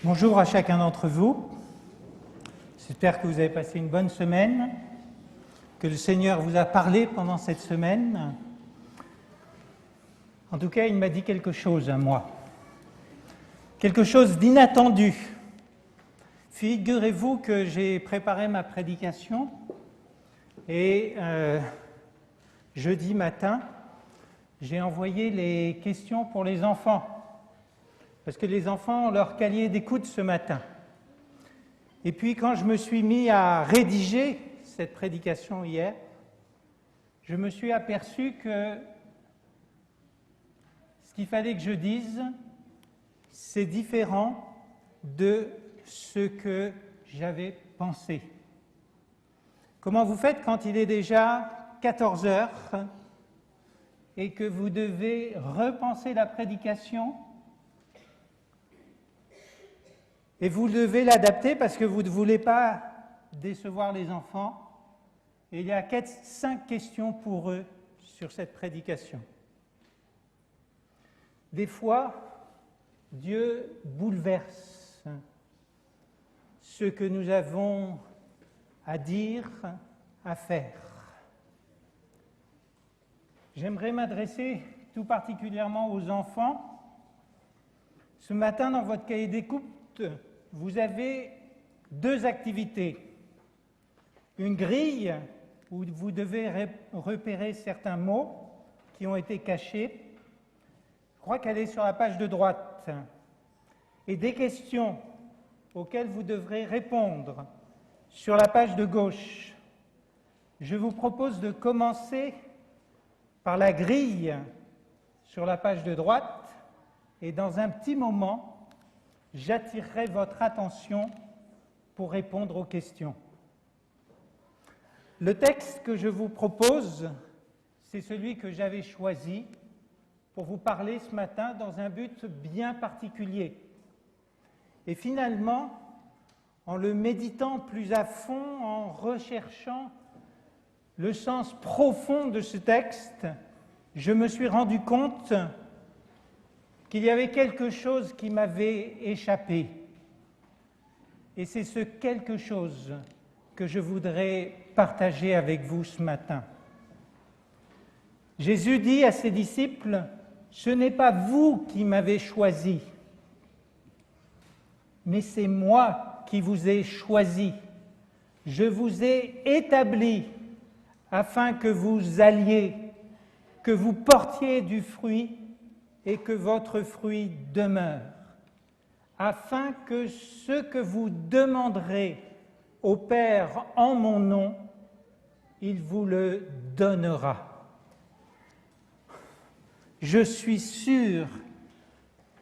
Bonjour à chacun d'entre vous. J'espère que vous avez passé une bonne semaine, que le Seigneur vous a parlé pendant cette semaine. En tout cas, il m'a dit quelque chose à moi, quelque chose d'inattendu. Figurez-vous que j'ai préparé ma prédication et jeudi matin, j'ai envoyé les questions pour les enfants. Parce que les enfants ont leur cahier d'écoute ce matin. Et puis quand je me suis mis à rédiger cette prédication hier, je me suis aperçu que ce qu'il fallait que je dise, c'est différent de ce que j'avais pensé. Comment vous faites quand il est déjà 14 heures et que vous devez repenser la prédication ? Et vous devez l'adapter parce que vous ne voulez pas décevoir les enfants. Et il y a 5 questions pour eux sur cette prédication. Des fois, Dieu bouleverse ce que nous avons à dire, à faire. J'aimerais m'adresser tout particulièrement aux enfants. Ce matin, dans votre cahier d'écoute, vous avez 2 activités. Une grille où vous devez repérer certains mots qui ont été cachés. Je crois qu'elle est sur la page de droite. Et des questions auxquelles vous devrez répondre sur la page de gauche. Je vous propose de commencer par la grille sur la page de droite et dans un petit moment, j'attirerai votre attention pour répondre aux questions. Le texte que je vous propose, c'est celui que j'avais choisi pour vous parler ce matin dans un but bien particulier. Et finalement, en le méditant plus à fond, en recherchant le sens profond de ce texte, je me suis rendu compte qu'il y avait quelque chose qui m'avait échappé. Et c'est ce quelque chose que je voudrais partager avec vous ce matin. Jésus dit à ses disciples, « Ce n'est pas vous qui m'avez choisi, mais c'est moi qui vous ai choisi. Je vous ai établi afin que vous alliez, que vous portiez du fruit et que votre fruit demeure, afin que ce que vous demanderez au Père en mon nom, il vous le donnera. » Je suis sûr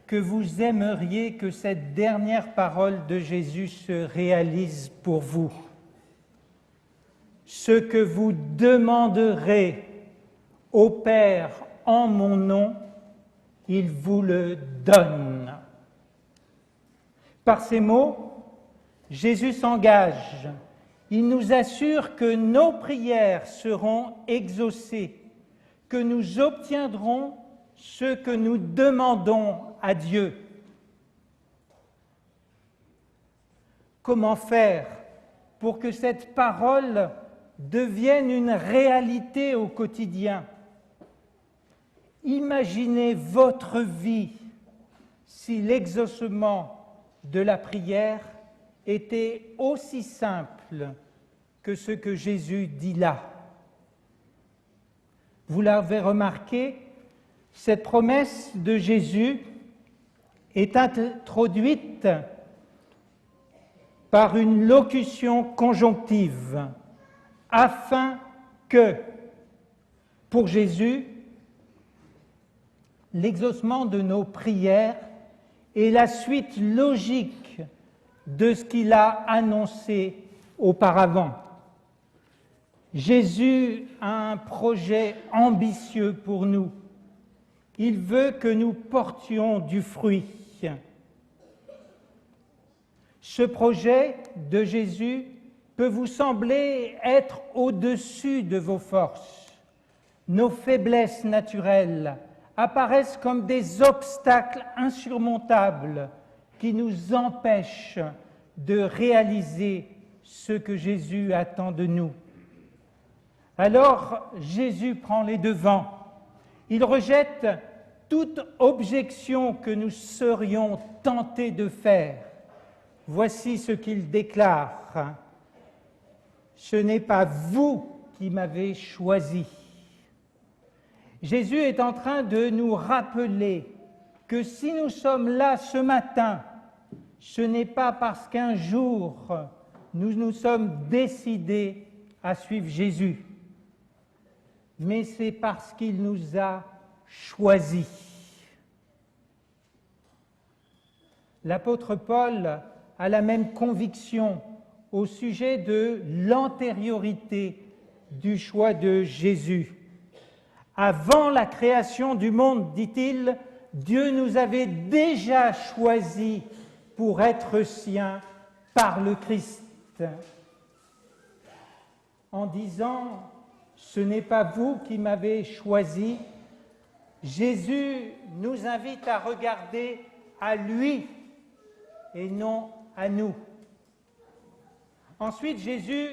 que vous aimeriez que cette dernière parole de Jésus se réalise pour vous. Ce que vous demanderez au Père en mon nom, il vous le donne. Par ces mots, Jésus s'engage. Il nous assure que nos prières seront exaucées, que nous obtiendrons ce que nous demandons à Dieu. Comment faire pour que cette parole devienne une réalité au quotidien ? Imaginez votre vie si l'exaucement de la prière était aussi simple que ce que Jésus dit là. Vous l'avez remarqué, cette promesse de Jésus est introduite par une locution conjonctive, afin que, pour Jésus, l'exaucement de nos prières est la suite logique de ce qu'il a annoncé auparavant. Jésus a un projet ambitieux pour nous. Il veut que nous portions du fruit. Ce projet de Jésus peut vous sembler être au-dessus de vos forces. Nos faiblesses naturelles apparaissent comme des obstacles insurmontables qui nous empêche de réaliser ce que Jésus attend de nous. Alors Jésus prend les devants. Il rejette toute objection que nous serions tentés de faire. Voici ce qu'il déclare. « Ce n'est pas vous qui m'avez choisi. » Jésus est en train de nous rappeler que si nous sommes là ce matin, ce n'est pas parce qu'un jour nous nous sommes décidés à suivre Jésus, mais c'est parce qu'il nous a choisis. L'apôtre Paul a la même conviction au sujet de l'antériorité du choix de Jésus. Avant la création du monde, dit-il, Dieu nous avait déjà choisis pour être siens par le Christ. En disant « ce n'est pas vous qui m'avez choisi », Jésus nous invite à regarder à lui et non à nous. Ensuite, Jésus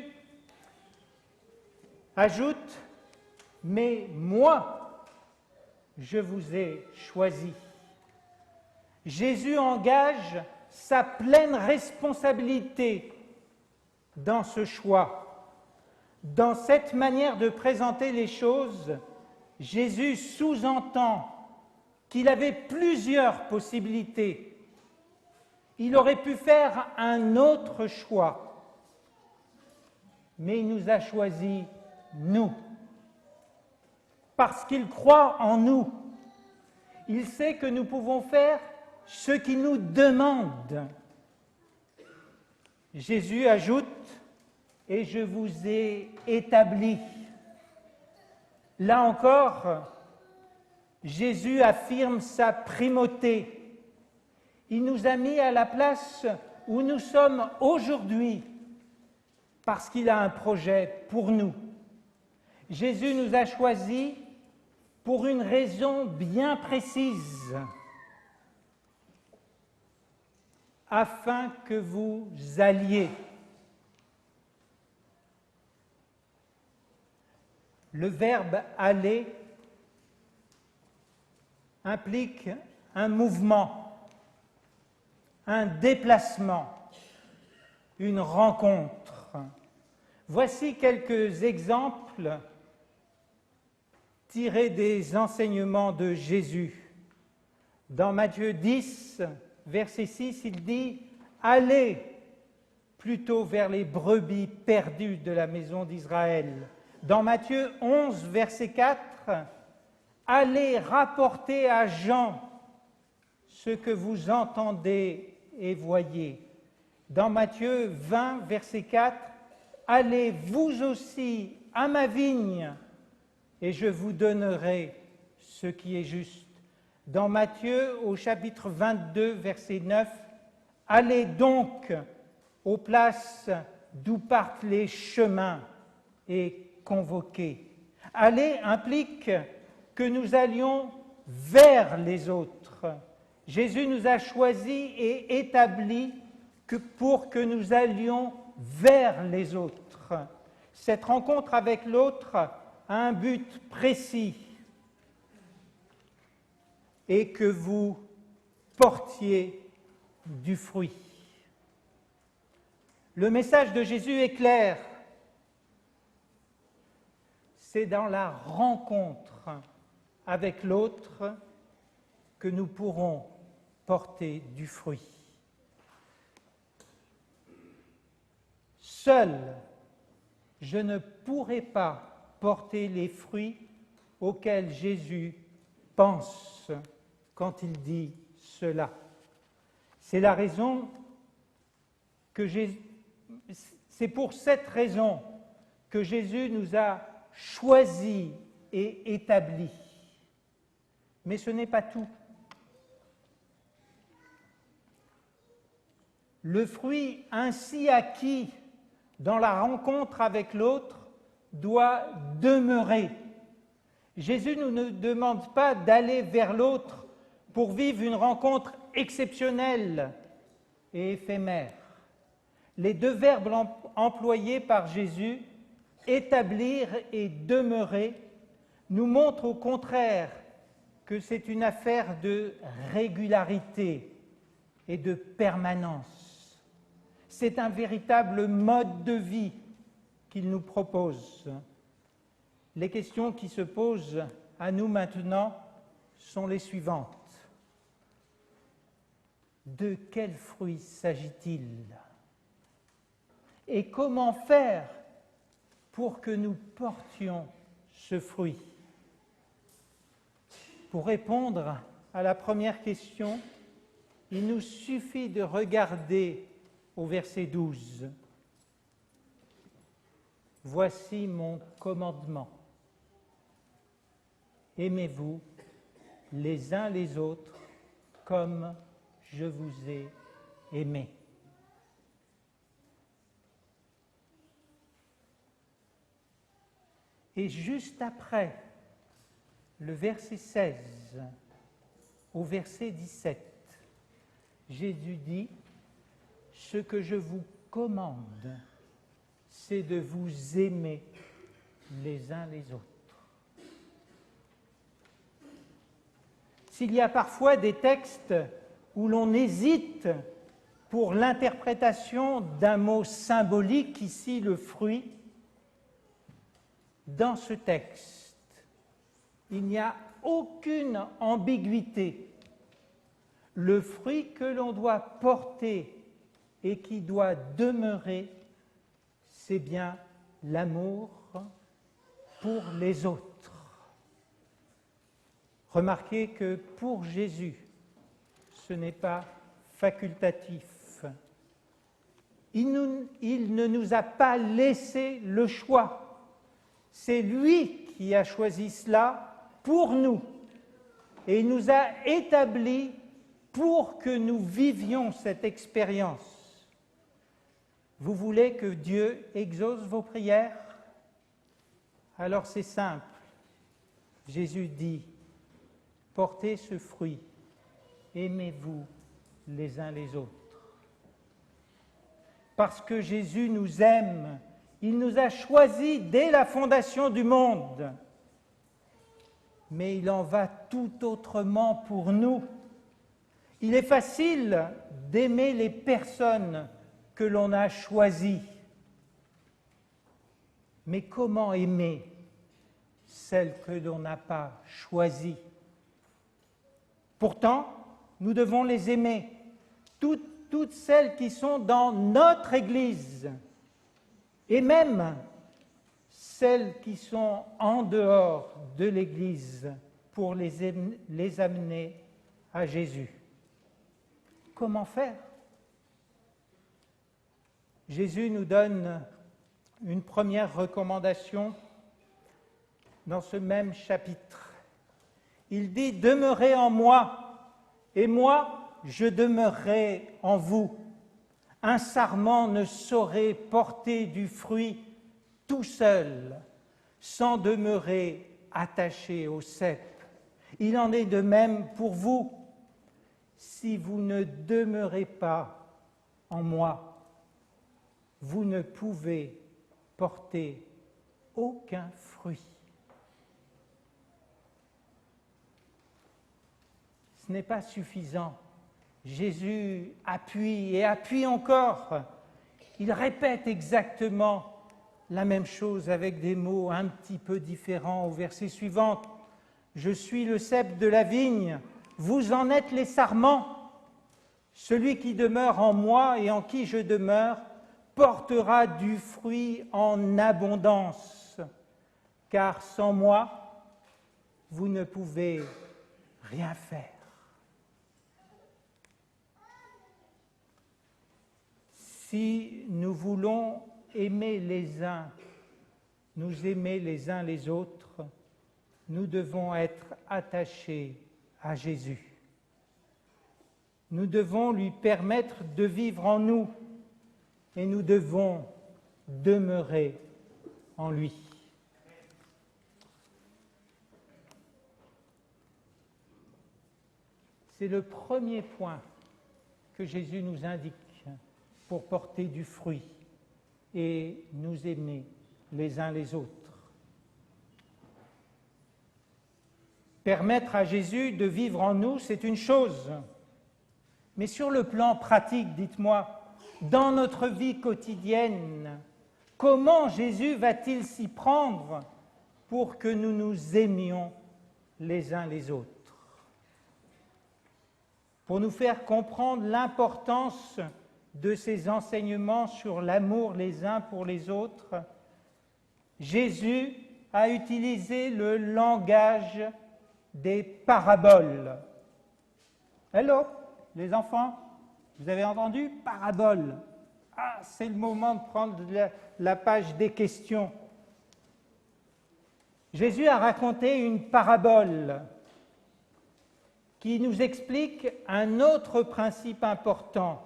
ajoute « mais moi, je vous ai choisi ». Jésus engage sa pleine responsabilité dans ce choix. Dans cette manière de présenter les choses, Jésus sous-entend qu'il avait plusieurs possibilités. Il aurait pu faire un autre choix, mais il nous a choisis, nous, parce qu'il croit en nous. Il sait que nous pouvons faire ce qu'il nous demande. Jésus ajoute « et je vous ai établi ». Là encore, Jésus affirme sa primauté. Il nous a mis à la place où nous sommes aujourd'hui parce qu'il a un projet pour nous. Jésus nous a choisis pour une raison bien précise, afin que vous alliez. Le verbe « aller » implique un mouvement, un déplacement, une rencontre. Voici quelques exemples tirés des enseignements de Jésus. Dans Matthieu 10, verset 6, il dit « Allez plutôt vers les brebis perdues de la maison d'Israël ». Dans Matthieu 11, verset 4, « Allez rapporter à Jean ce que vous entendez et voyez. » Dans Matthieu 20, verset 4, « Allez vous aussi à ma vigne et je vous donnerai ce qui est juste. » Dans Matthieu, au chapitre 22, verset 9, « Allez donc aux places d'où partent les chemins et convoquer. » Aller implique que nous allions vers les autres. Jésus nous a choisis et établis pour que nous allions vers les autres. Cette rencontre avec l'autre a un but précis, et que vous portiez du fruit. Le message de Jésus est clair. C'est dans la rencontre avec l'autre que nous pourrons porter du fruit. Seul, je ne pourrai pas porter les fruits auxquels Jésus pense quand il dit cela. C'est la raison que c'est pour cette raison que Jésus nous a choisis et établis. Mais ce n'est pas tout. Le fruit ainsi acquis dans la rencontre avec l'autre doit demeurer. Jésus ne nous demande pas d'aller vers l'autre pour vivre une rencontre exceptionnelle et éphémère. Les deux verbes employés par Jésus, établir et demeurer, nous montrent au contraire que c'est une affaire de régularité et de permanence. C'est un véritable mode de vie qu'il nous propose. Les questions qui se posent à nous maintenant sont les suivantes. De quel fruit s'agit-il? Et comment faire pour que nous portions ce fruit? Pour répondre à la première question, il nous suffit de regarder au verset 12. Voici mon commandement. Aimez-vous les uns les autres comme je vous ai aimés. Et juste après le verset 16 au verset 17, Jésus dit « Ce que je vous commande, c'est de vous aimer les uns les autres. » S'il y a parfois des textes où l'on hésite pour l'interprétation d'un mot symbolique, ici le fruit, dans ce texte, il n'y a aucune ambiguïté. Le fruit que l'on doit porter et qui doit demeurer, c'est bien l'amour pour les autres. Remarquez que pour Jésus, ce n'est pas facultatif. Il ne nous a pas laissé le choix. C'est lui qui a choisi cela pour nous. Et il nous a établis pour que nous vivions cette expérience. Vous voulez que Dieu exauce vos prières? Alors c'est simple. Jésus dit, portez ce fruit, aimez-vous les uns les autres. Parce que Jésus nous aime, il nous a choisis dès la fondation du monde. Mais il en va tout autrement pour nous. Il est facile d'aimer les personnes que l'on a choisies. Mais comment aimer celles que l'on n'a pas choisies? Pourtant, nous devons les aimer, toutes celles qui sont dans notre Église, et même celles qui sont en dehors de l'Église, pour les amener à Jésus. Comment faire? Jésus nous donne une première recommandation dans ce même chapitre. Il dit « Demeurez en moi, et moi, je demeurerai en vous. Un sarment ne saurait porter du fruit tout seul, sans demeurer attaché au cep. Il en est de même pour vous. Si vous ne demeurez pas en moi, vous ne pouvez porter aucun fruit. » Ce n'est pas suffisant. Jésus appuie et appuie encore. Il répète exactement la même chose avec des mots un petit peu différents au verset suivant. « Je suis le cep de la vigne, vous en êtes les sarments. Celui qui demeure en moi et en qui je demeure portera du fruit en abondance, car sans moi, vous ne pouvez rien faire. » Si nous voulons aimer les uns, nous aimer les uns les autres, nous devons être attachés à Jésus. Nous devons lui permettre de vivre en nous et nous devons demeurer en lui. C'est le premier point que Jésus nous indique pour porter du fruit et nous aimer les uns les autres. Permettre à Jésus de vivre en nous, c'est une chose. Mais sur le plan pratique, dites-moi, dans notre vie quotidienne, comment Jésus va-t-il s'y prendre pour que nous nous aimions les uns les autres? Pour nous faire comprendre l'importance de ces enseignements sur l'amour les uns pour les autres, Jésus a utilisé le langage des paraboles. Hello, les enfants, vous avez entendu? Parabole. Ah, c'est le moment de prendre la page des questions. Jésus a raconté une parabole qui nous explique un autre principe important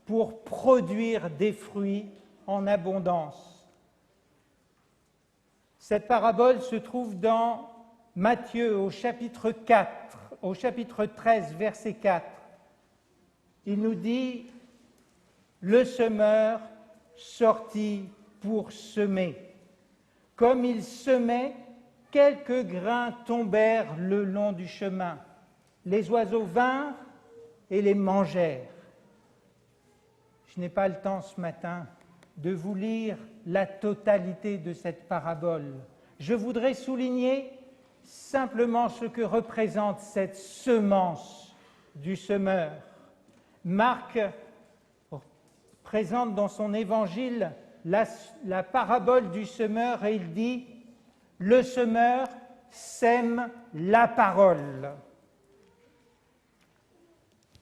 pour produire des fruits en abondance. Cette parabole se trouve dans Matthieu au chapitre 13, verset 4. Il nous dit « Le semeur sortit pour semer. Comme il semait, quelques grains tombèrent le long du chemin. Les oiseaux vinrent et les mangèrent. » Je n'ai pas le temps ce matin de vous lire la totalité de cette parabole. Je voudrais souligner simplement ce que représente cette semence du semeur. Marc présente dans son évangile la parabole du semeur et il dit « Le semeur sème la parole ».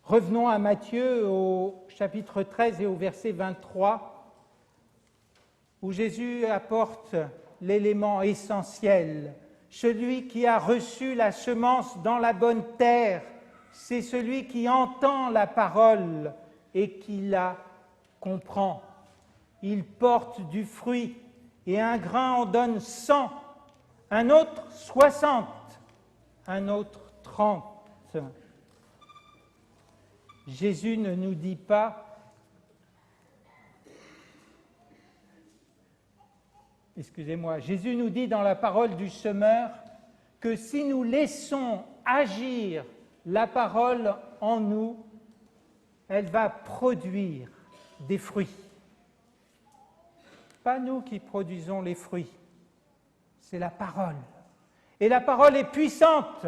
Revenons à Matthieu au chapitre 13 et au verset 23, où Jésus apporte l'élément essentiel. Celui qui a reçu la semence dans la bonne terre, c'est celui qui entend la parole et qui la comprend. Il porte du fruit, et un grain en donne 100, un autre 60, un autre 30. Jésus ne nous dit pas Jésus nous dit dans la parole du semeur que si nous laissons agir la parole en nous, elle va produire des fruits. Pas nous qui produisons les fruits, c'est la parole. Et la parole est puissante.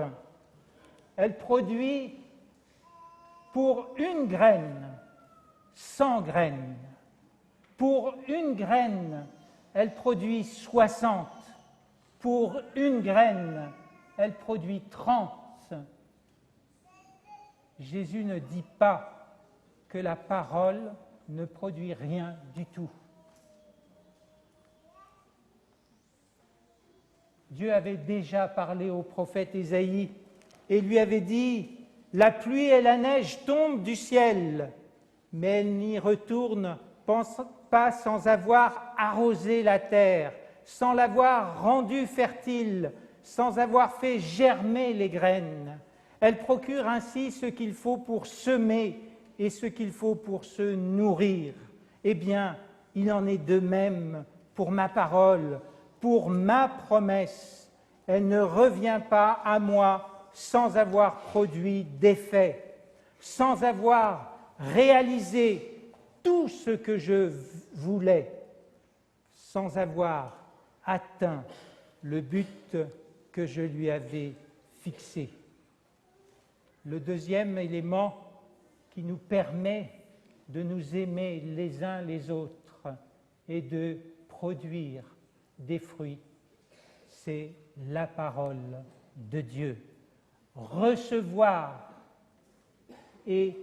Elle produit pour une graine, 100 graines. Pour une graine, elle produit 60. Pour une graine, elle produit 30. Jésus ne dit pas que la parole ne produit rien du tout. Dieu avait déjà parlé au prophète Ésaïe et lui avait dit « La pluie et la neige tombent du ciel, mais elles n'y retournent pas sans avoir arrosé la terre, sans l'avoir rendue fertile, sans avoir fait germer les graines. Elle procure ainsi ce qu'il faut pour semer et ce qu'il faut pour se nourrir. Eh bien, il en est de même pour ma parole, pour ma promesse. Elle ne revient pas à moi sans avoir produit d'effet, sans avoir réalisé tout ce que je voulais, sans avoir atteint le but que je lui avais fixé. Le deuxième élément qui nous permet de nous aimer les uns les autres et de produire des fruits, c'est la parole de Dieu. Recevoir et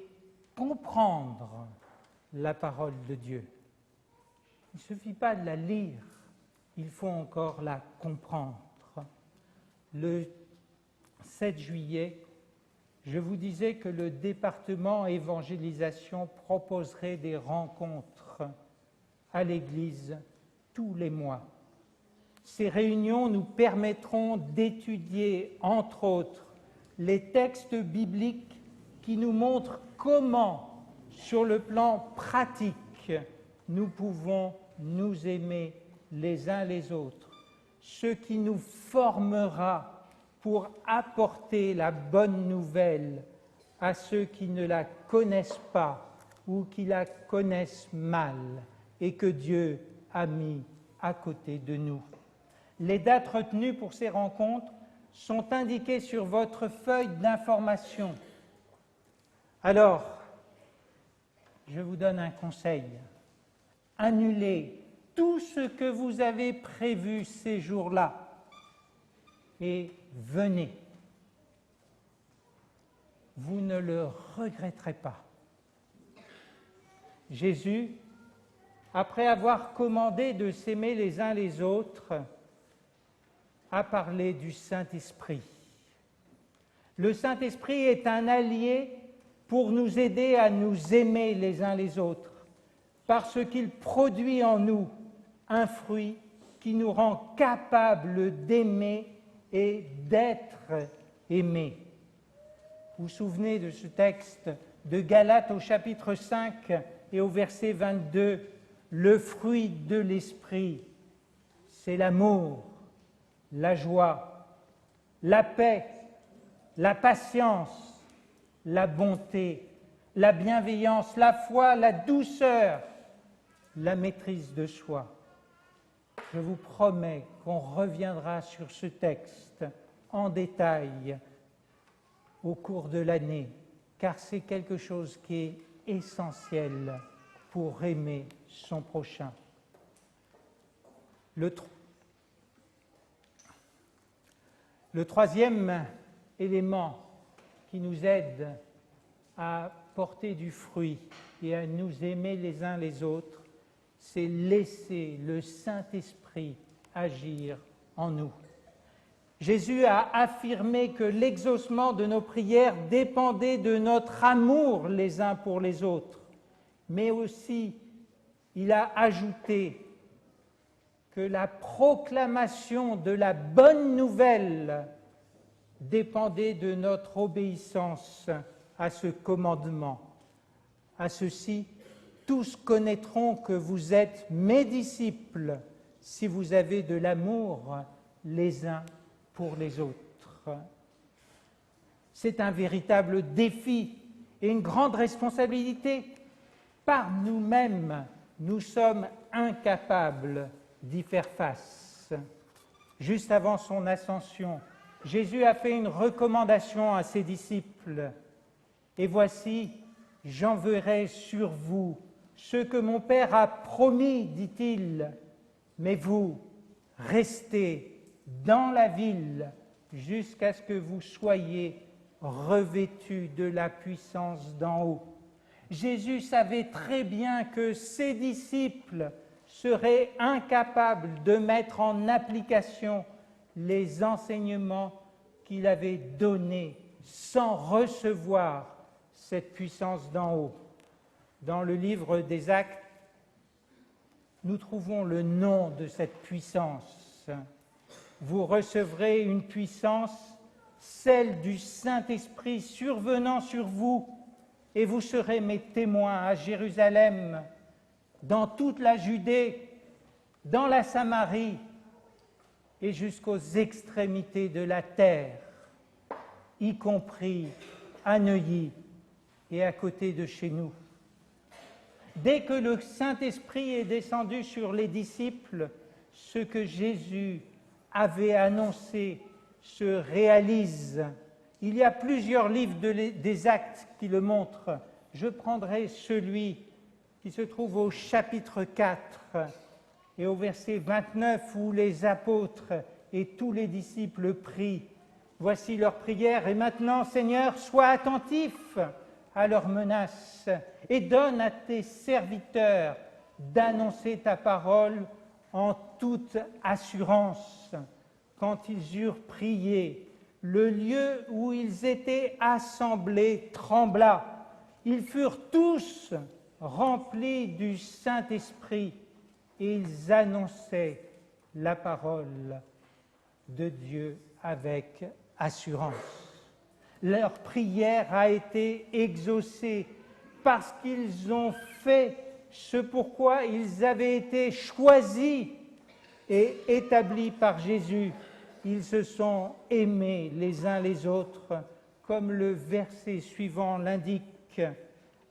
comprendre la parole de Dieu. Il ne suffit pas de la lire, il faut encore la comprendre. Le 7 juillet, je vous disais que le département évangélisation proposerait des rencontres à l'Église tous les mois. Ces réunions nous permettront d'étudier, entre autres, les textes bibliques qui nous montrent comment sur le plan pratique, nous pouvons nous aimer les uns les autres, ce qui nous formera pour apporter la bonne nouvelle à ceux qui ne la connaissent pas ou qui la connaissent mal et que Dieu a mis à côté de nous. Les dates retenues pour ces rencontres sont indiquées sur votre feuille d'information. Alors, je vous donne un conseil. Annulez tout ce que vous avez prévu ces jours-là et venez. Vous ne le regretterez pas. Jésus, après avoir commandé de s'aimer les uns les autres, a parlé du Saint-Esprit. Le Saint-Esprit est un allié pour nous aider à nous aimer les uns les autres, parce qu'il produit en nous un fruit qui nous rend capables d'aimer et d'être aimés. Vous vous souvenez de ce texte de Galates au chapitre 5 et au verset 22, le fruit de l'esprit, c'est l'amour, la joie, la paix, la patience, la bonté, la bienveillance, la foi, la douceur, la maîtrise de soi. Je vous promets qu'on reviendra sur ce texte en détail au cours de l'année, car c'est quelque chose qui est essentiel pour aimer son prochain. Le troisième élément qui nous aide à porter du fruit et à nous aimer les uns les autres, c'est laisser le Saint-Esprit agir en nous. Jésus a affirmé que l'exaucement de nos prières dépendait de notre amour les uns pour les autres, mais aussi il a ajouté que la proclamation de la bonne nouvelle dépendait de notre obéissance à ce commandement. À ceci, tous connaîtront que vous êtes mes disciples si vous avez de l'amour les uns pour les autres. C'est un véritable défi et une grande responsabilité. Par nous-mêmes, nous sommes incapables d'y faire face. Juste avant son ascension, Jésus a fait une recommandation à ses disciples. « Et voici, j'enverrai sur vous ce que mon Père a promis, dit-il, mais vous, restez dans la ville jusqu'à ce que vous soyez revêtus de la puissance d'en haut. » Jésus savait très bien que ses disciples seraient incapables de mettre en application les enseignements qu'il avait donnés sans recevoir cette puissance d'en haut. Dans le livre des Actes, nous trouvons le nom de cette puissance. Vous recevrez une puissance, celle du Saint-Esprit survenant sur vous, et vous serez mes témoins à Jérusalem, dans toute la Judée, dans la Samarie et jusqu'aux extrémités de la terre, y compris à Neuilly et à côté de chez nous. Dès que le Saint-Esprit est descendu sur les disciples, ce que Jésus avait annoncé se réalise. Il y a plusieurs livres des Actes qui le montrent. Je prendrai celui qui se trouve au chapitre 4 et au verset 29 où les apôtres et tous les disciples prient. Voici leur prière. « Et maintenant, Seigneur, sois attentif à leurs menaces et donne à tes serviteurs d'annoncer ta parole en toute assurance. » Quand ils eurent prié, le lieu où ils étaient assemblés trembla. Ils furent tous remplis du Saint-Esprit et ils annonçaient la parole de Dieu avec assurance. Leur prière a été exaucée parce qu'ils ont fait ce pourquoi ils avaient été choisis et établis par Jésus. Ils se sont aimés les uns les autres, comme le verset suivant l'indique,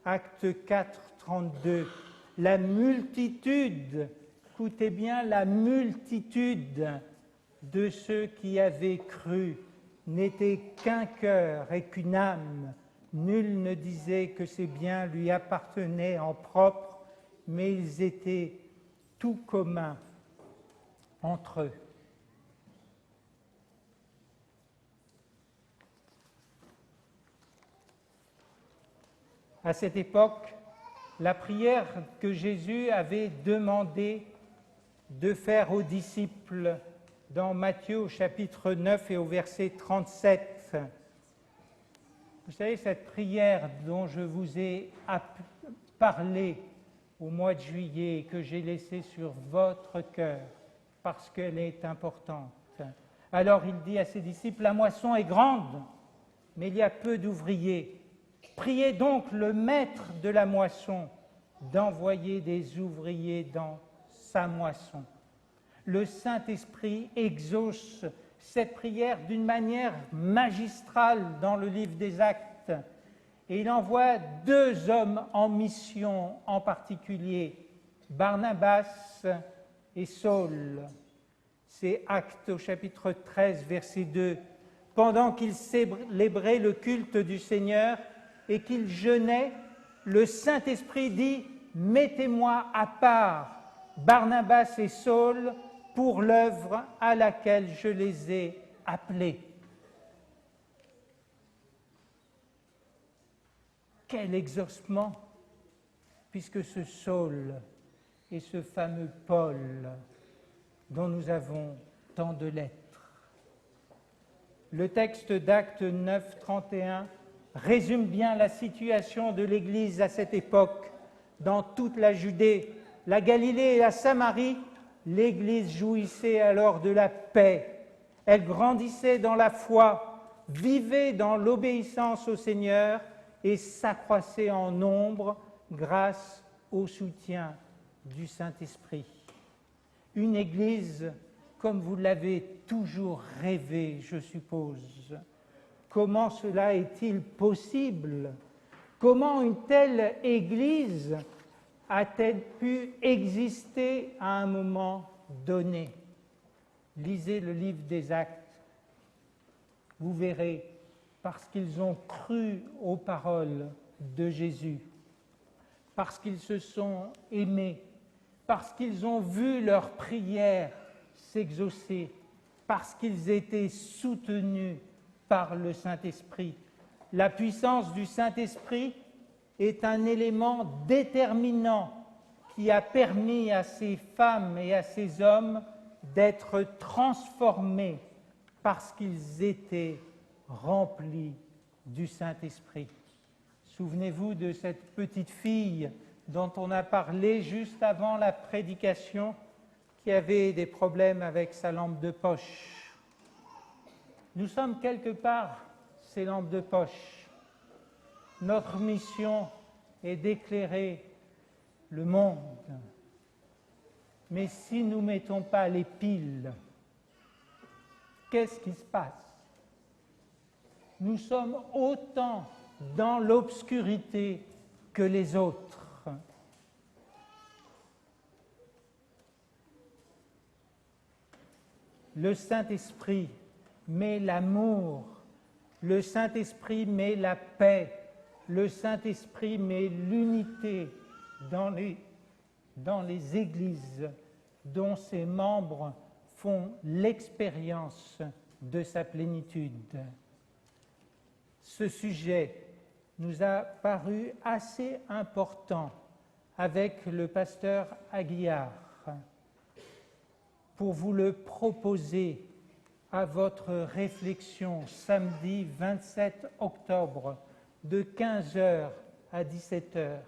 Actes 4, 32. La multitude, écoutez bien, la multitude de ceux qui avaient cru n'était qu'un cœur et qu'une âme. Nul ne disait que ses biens lui appartenaient en propre, mais ils étaient tout communs entre eux. À cette époque, la prière que Jésus avait demandé de faire aux disciples dans Matthieu au chapitre 9 et au verset 37. Vous savez, cette prière dont je vous ai parlé au mois de juillet et que j'ai laissée sur votre cœur parce qu'elle est importante. Alors il dit à ses disciples, la moisson est grande, mais il y a peu d'ouvriers. Priez donc le maître de la moisson d'envoyer des ouvriers dans sa moisson. Le Saint-Esprit exauce cette prière d'une manière magistrale dans le livre des Actes. Et il envoie 2 hommes en mission en particulier, Barnabas et Saul. C'est Actes au chapitre 13, verset 2. Pendant qu'ils célébraient le culte du Seigneur et qu'ils jeûnaient, le Saint-Esprit dit « Mettez-moi à part Barnabas et Saul pour l'œuvre à laquelle je les ai appelés. » Quel exaucement, puisque ce Saul est ce fameux Paul dont nous avons tant de lettres. Le texte d'Actes 9, 31 résume bien la situation de l'Église à cette époque. Dans toute la Judée, la Galilée et la Samarie, l'Église jouissait alors de la paix. Elle grandissait dans la foi, vivait dans l'obéissance au Seigneur et s'accroissait en nombre grâce au soutien du Saint-Esprit. Une Église comme vous l'avez toujours rêvé, je suppose. Comment cela est-il possible? Comment une telle Église a-t-elle pu exister à un moment donné? Lisez le livre des Actes. Vous verrez, parce qu'ils ont cru aux paroles de Jésus, parce qu'ils se sont aimés, parce qu'ils ont vu leurs prières s'exaucer, parce qu'ils étaient soutenus par le Saint-Esprit. La puissance du Saint-Esprit est un élément déterminant qui a permis à ces femmes et à ces hommes d'être transformés parce qu'ils étaient remplis du Saint-Esprit. Souvenez-vous de cette petite fille dont on a parlé juste avant la prédication, qui avait des problèmes avec sa lampe de poche. Nous sommes quelque part ces lampes de poche. Notre mission est d'éclairer le monde. Mais si nous ne mettons pas les piles, qu'est-ce qui se passe? Nous sommes autant dans l'obscurité que les autres. Le Saint-Esprit met l'amour, le Saint-Esprit met la paix, le Saint-Esprit met l'unité dans les églises dont ses membres font l'expérience de sa plénitude. Ce sujet nous a paru assez important avec le pasteur Aguillard pour vous le proposer à votre réflexion samedi 27 octobre de 15h à 17h.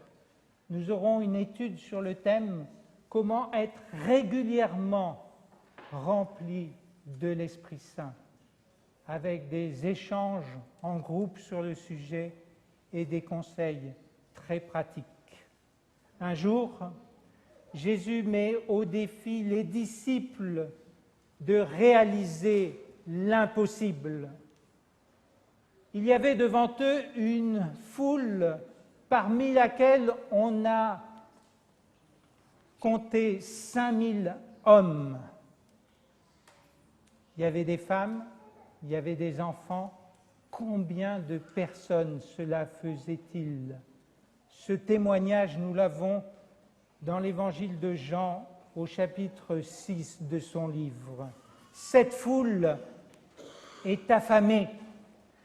Nous aurons une étude sur le thème « Comment être régulièrement rempli de l'Esprit Saint » avec des échanges en groupe sur le sujet et des conseils très pratique. Un jour, Jésus met au défi les disciples de réaliser l'impossible. Il y avait devant eux une foule parmi laquelle on a compté 5000 hommes. Il y avait des femmes, il y avait des enfants. Combien de personnes cela faisait-il? Ce témoignage, nous l'avons dans l'évangile de Jean au chapitre 6 de son livre. Cette foule est affamée.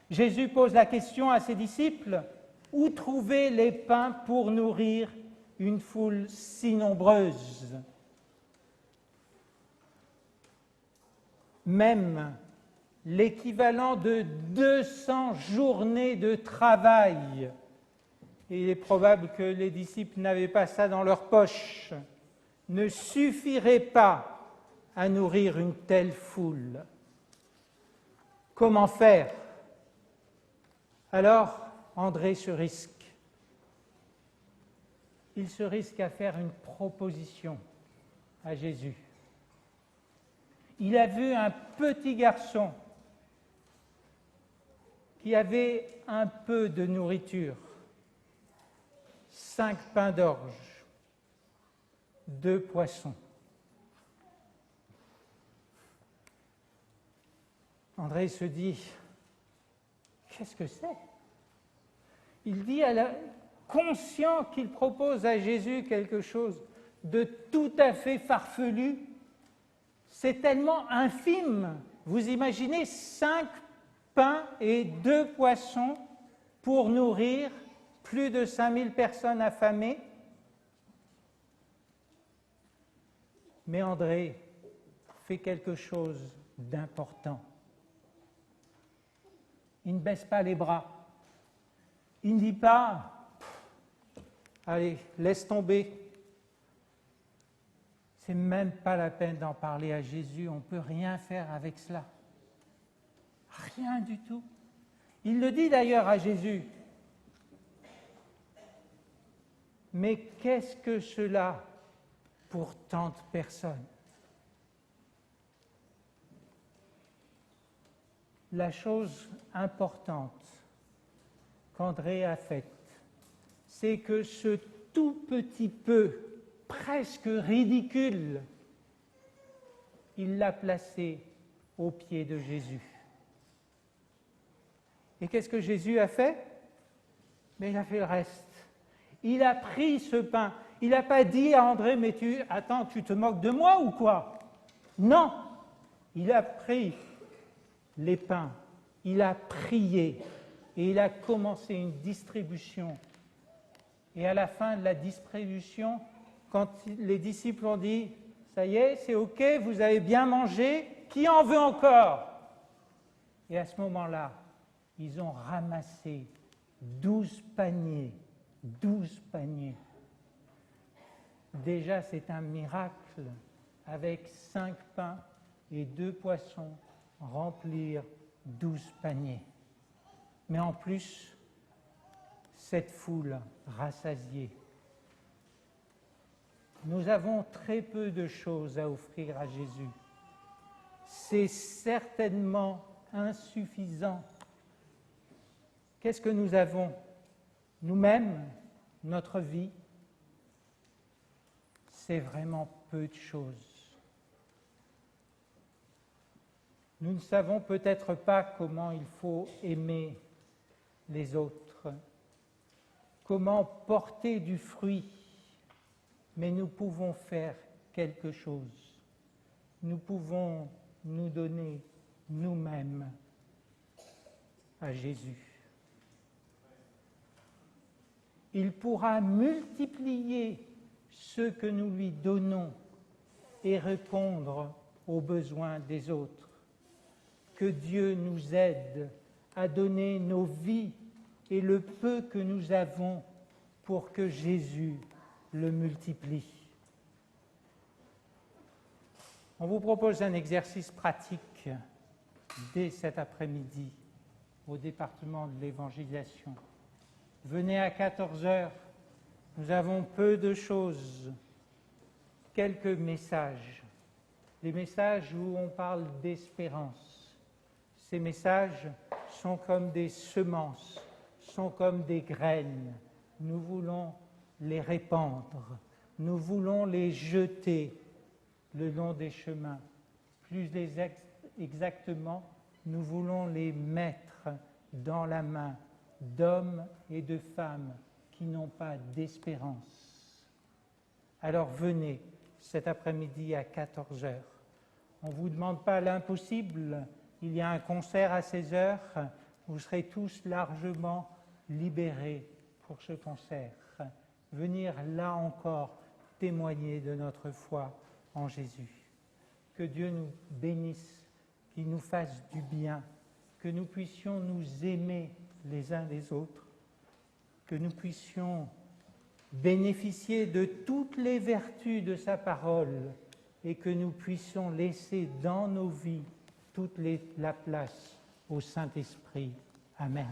Jésus pose la question à ses disciples, où trouver les pains pour nourrir une foule si nombreuse? Même l'équivalent de 200 journées de travail, et il est probable que les disciples n'avaient pas ça dans leur poche, ne suffirait pas à nourrir une telle foule. Comment faire? Alors, André se risque. Il se risque à faire une proposition à Jésus. Il a vu un petit garçon qui avait un peu de nourriture, 5 pains d'orge, 2 poissons. André se dit, qu'est-ce que c'est? Il dit, conscient qu'il propose à Jésus quelque chose de tout à fait farfelu, c'est tellement infime. Vous imaginez 5 pains et 2 poissons pour nourrir plus de 5000 personnes affamées? Mais André fait quelque chose d'important. Il ne baisse pas les bras. Il ne dit pas « Allez, laisse tomber ». C'est même pas la peine d'en parler à Jésus, on ne peut rien faire avec cela. Rien du tout. Il le dit d'ailleurs à Jésus. Mais qu'est-ce que cela pour tant de personnes? La chose importante qu'André a faite, c'est que ce tout petit peu, presque ridicule, il l'a placé aux pieds de Jésus. Et qu'est-ce que Jésus a fait? Mais il a fait le reste. Il a pris ce pain. Il n'a pas dit à André, mais attends, tu te moques de moi ou quoi? Non, il a pris les pains, il a prié et il a commencé une distribution. Et à la fin de la distribution, quand les disciples ont dit « Ça y est, c'est OK, vous avez bien mangé, qui en veut encore ?» Et à ce moment-là, ils ont ramassé 12 paniers. 12 paniers. Déjà, c'est un miracle, avec 5 pains et 2 poissons, remplir 12 paniers. Mais en plus, cette foule rassasiée. Nous avons très peu de choses à offrir à Jésus. C'est certainement insuffisant. Qu'est-ce que nous avons? Nous-mêmes, notre vie, c'est vraiment peu de choses. Nous ne savons peut-être pas comment il faut aimer les autres, comment porter du fruit, mais nous pouvons faire quelque chose. Nous pouvons nous donner nous-mêmes à Jésus. Il pourra multiplier ce que nous lui donnons et répondre aux besoins des autres. Que Dieu nous aide à donner nos vies et le peu que nous avons pour que Jésus le multiplie. On vous propose un exercice pratique dès cet après-midi au département de l'évangélisation. Venez à 14h Nous avons peu de choses, quelques messages, des messages où on parle d'espérance. Ces messages sont comme des semences, sont comme des graines. Nous voulons les répandre, nous voulons les jeter le long des chemins. Plus exactement, nous voulons les mettre dans la main d'hommes et de femmes qui n'ont pas d'espérance. Alors venez cet après-midi à 14h. On ne vous demande pas l'impossible. Il y a un concert à 16h. Vous serez tous largement libérés pour ce concert. Venir là encore témoigner de notre foi en Jésus. Que Dieu nous bénisse, qu'il nous fasse du bien, que nous puissions nous aimer les uns les autres, que nous puissions bénéficier de toutes les vertus de sa parole et que nous puissions laisser dans nos vies toute la place au Saint-Esprit. Amen.